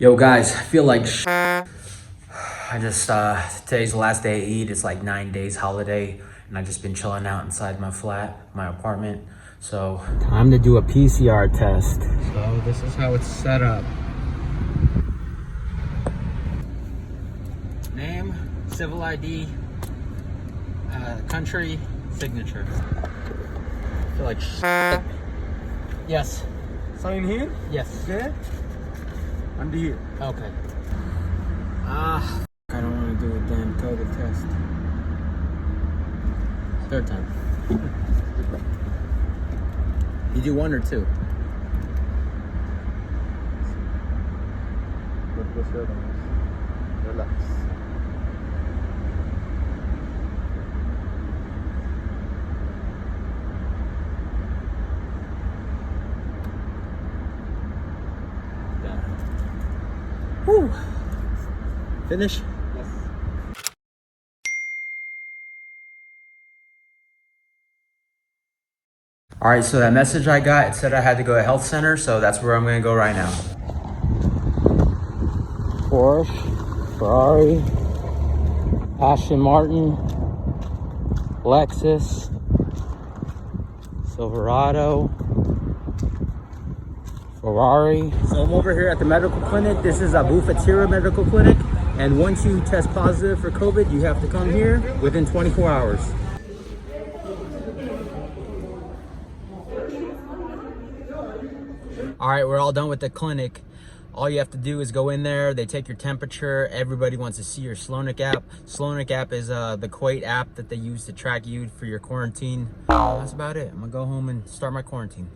Yo guys, I feel like I just, today's the last day I eat. It's like 9 days holiday and I just been chilling out inside my flat, my apartment. So time to do a PCR test. So this is how it's set up. Name, civil ID, country, signature. I feel like Yes. Sign here? Yes. There? And here. Okay. I don't want to do a damn COVID test. Third time. You do one or two? Relax. Whew. Finish? Yes. All right, so that message I got, it said I had to go to health center, so that's where I'm gonna go right now. Porsche, Ferrari, Aston Martin, Lexus, Silverado, Ferrari. So I'm over here at the medical clinic. This is Abu Fatira Medical Clinic. And once you test positive for COVID, you have to come here within 24 hours. All right, we're all done with the clinic. All you have to do is go in there. They take your temperature. Everybody wants to see your Sloanic app. Sloanic app is the Kuwait app that they use to track you for your quarantine. That's about it. I'm gonna go home and start my quarantine.